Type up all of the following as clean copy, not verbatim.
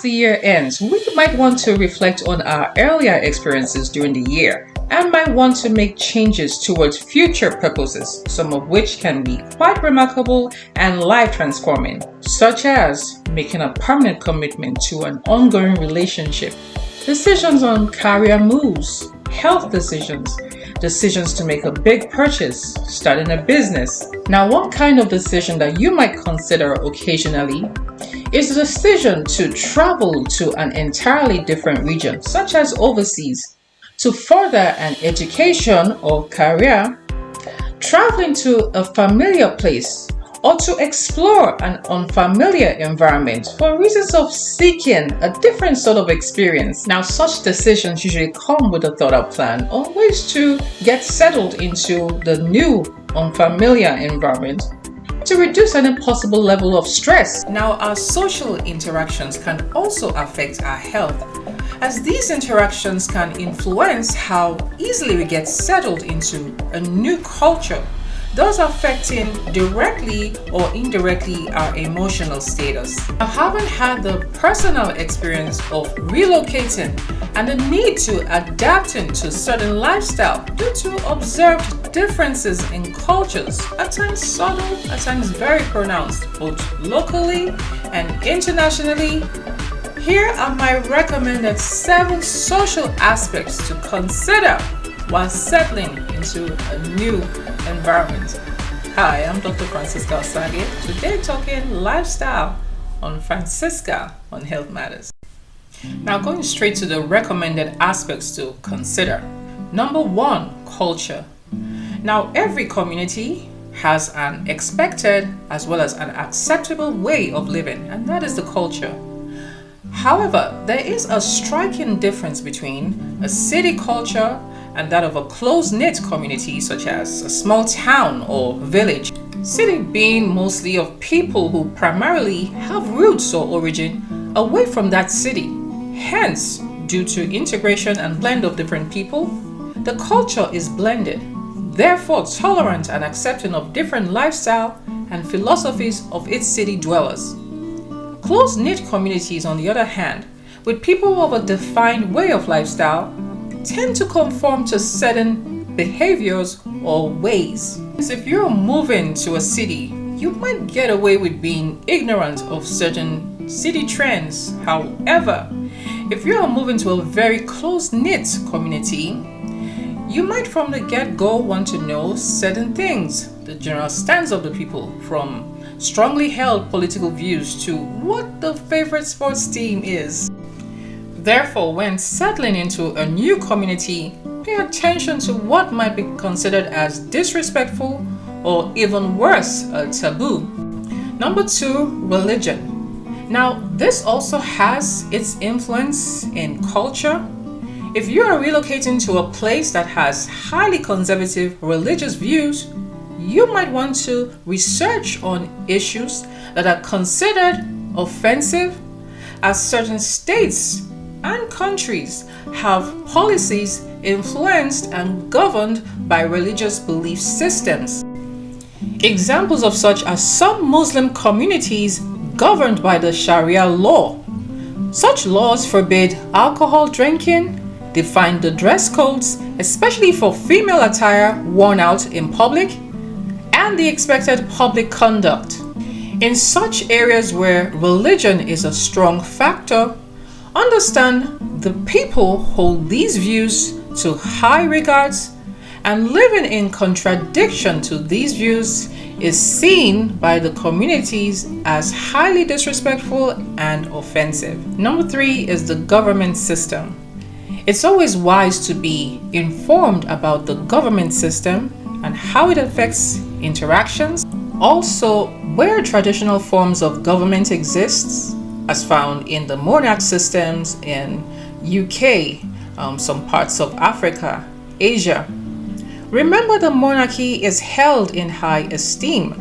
the year ends, we might want to reflect on our earlier experiences during the year and might want to make changes towards future purposes, some of which can be quite remarkable and life-transforming, such as making a permanent commitment to an ongoing relationship, decisions on career moves, health decisions, decisions to make a big purchase, starting a business. Now, one kind of decision that you might consider occasionally is the decision to travel to an entirely different region, such as overseas, to further an education or career, traveling to a familiar place, or to explore an unfamiliar environment for reasons of seeking a different sort of experience. Now, such decisions usually come with a thought-out plan on ways to get settled into the new unfamiliar environment to reduce any possible level of stress. Now, our social interactions can also affect our health, as these interactions can influence how easily we get settled into a new culture, thus affecting directly or indirectly our emotional status. I haven't had the personal experience of relocating and the need to adapting to certain lifestyle due to observed differences in cultures, at times subtle, at times very pronounced, both locally and internationally. Here are my recommended 7 social aspects to consider while settling into a new environment. Hi, I'm Dr. Francisca Osage, today talking lifestyle on Francisca on Health Matters. Now, going straight to the recommended aspects to consider. Number 1, culture. Now, every community has an expected as well as an acceptable way of living, and that is the culture. However, there is a striking difference between a city culture and that of a close-knit community such as a small town or village. City being mostly of people who primarily have roots or origin away from that city. Hence, due to integration and blend of different people, the culture is blended, therefore tolerant and accepting of different lifestyle and philosophies of its city dwellers. Close-knit communities, on the other hand, with people of a defined way of lifestyle, tend to conform to certain behaviors or ways. If you're moving to a city, you might get away with being ignorant of certain city trends. However, if you're moving to a very close-knit community, you might from the get-go want to know certain things, the general stance of the people, from strongly held political views to what the favorite sports team is. Therefore, when settling into a new community, pay attention to what might be considered as disrespectful or even worse, a taboo. Number 2, religion. Now, this also has its influence in culture. If you are relocating to a place that has highly conservative religious views, you might want to research on issues that are considered offensive, as certain states and countries have policies influenced and governed by religious belief systems. Examples of such are some Muslim communities governed by the Sharia law. Such laws forbid alcohol drinking, define the dress codes, especially for female attire worn out in public, and the expected public conduct. In such areas where religion is a strong factor, understand the people hold these views to high regards, and living in contradiction to these views is seen by the communities as highly disrespectful and offensive. Number 3 is the government system. It's always wise to be informed about the government system and how it affects interactions. Also, where traditional forms of government exists, as found in the monarch systems in UK, some parts of Africa, Asia. Remember, the monarchy is held in high esteem,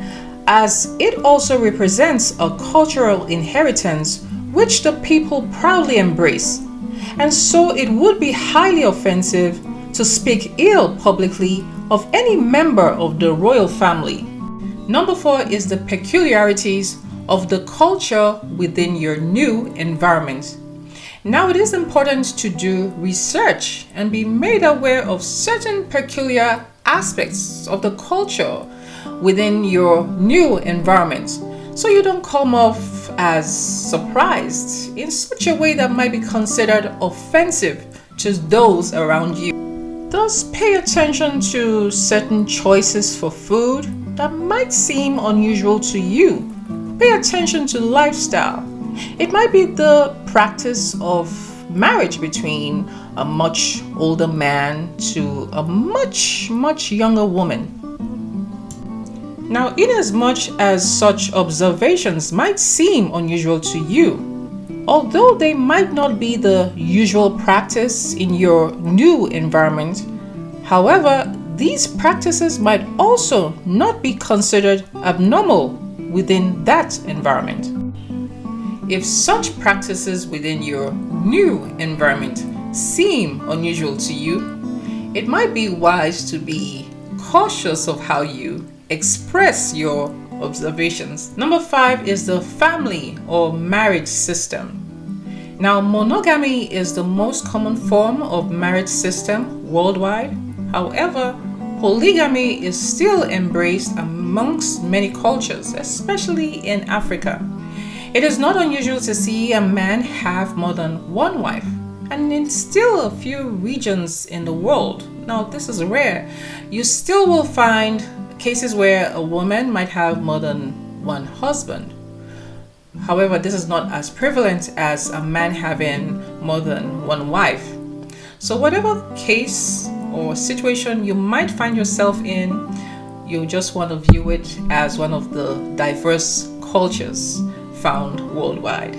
as it also represents a cultural inheritance which the people proudly embrace, and so it would be highly offensive to speak ill publicly of any member of the royal family. Number 4 is the peculiarities of the culture within your new environment. Now, it is important to do research and be made aware of certain peculiar aspects of the culture within your new environment, so you don't come off as surprised in such a way that might be considered offensive to those around you. Thus, pay attention to certain choices for food that might seem unusual to you. Pay attention to lifestyle. It might be the practice of marriage between a much older man to a much younger woman. Now, inasmuch as such observations might seem unusual to you, although they might not be the usual practice in your new environment, however, these practices might also not be considered abnormal within that environment. If such practices within your new environment seem unusual to you, it might be wise to be cautious of how you express your observations. Number 5 is the family or marriage system. Now, monogamy is the most common form of marriage system worldwide. However, polygamy is still embraced amongst many cultures, especially in Africa. It is not unusual to see a man have more than one wife, and in still a few regions in the world, now this is rare, you still will find cases where a woman might have more than one husband. However, this is not as prevalent as a man having more than one wife. So whatever case or situation you might find yourself in, you just want to view it as one of the diverse cultures found worldwide.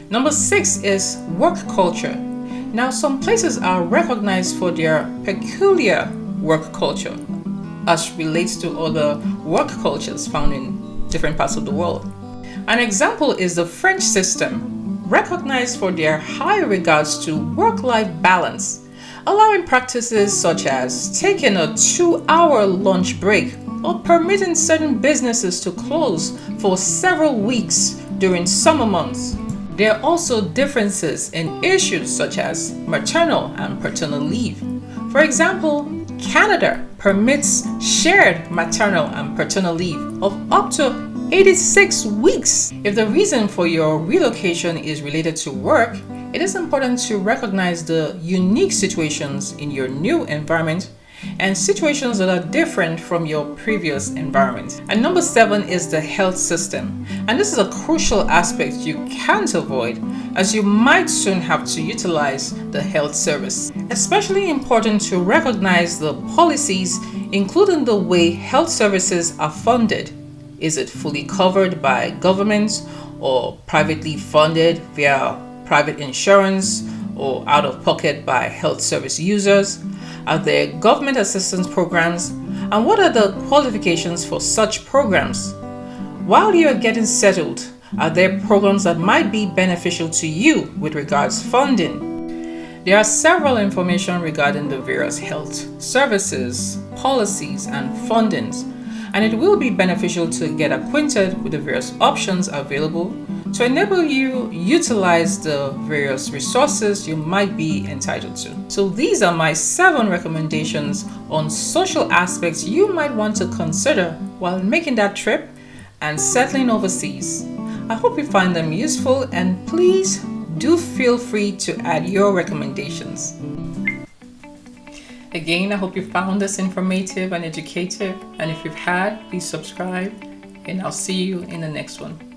Number 6 is work culture. Now, some places are recognized for their peculiar work culture as relates to other work cultures found in different parts of the world. An example is the French system, recognized for their high regards to work-life balance, allowing practices such as taking a 2-hour lunch break or permitting certain businesses to close for several weeks during summer months. There are also differences in issues such as maternal and paternal leave. For example, Canada permits shared maternal and paternal leave of up to 86 weeks. If the reason for your relocation is related to work, it is important to recognize the unique situations in your new environment and situations that are different from your previous environment. And number 7 is the health system. And this is a crucial aspect you can't avoid, as you might soon have to utilize the health service. Especially important to recognize the policies, including the way health services are funded. Is it fully covered by government or privately funded via private insurance or out of pocket by health service users? Are there government assistance programs? And what are the qualifications for such programs? While you are getting settled, are there programs that might be beneficial to you with regards funding? There are several information regarding the various health services, policies, and fundings, and it will be beneficial to get acquainted with the various options available to enable you utilize the various resources you might be entitled to. So these are my 7 recommendations on social aspects you might want to consider while making that trip and settling overseas. I hope you find them useful, and please do feel free to add your recommendations. Again, I hope you found this informative and educative, and if you've had, please subscribe, and I'll see you in the next one.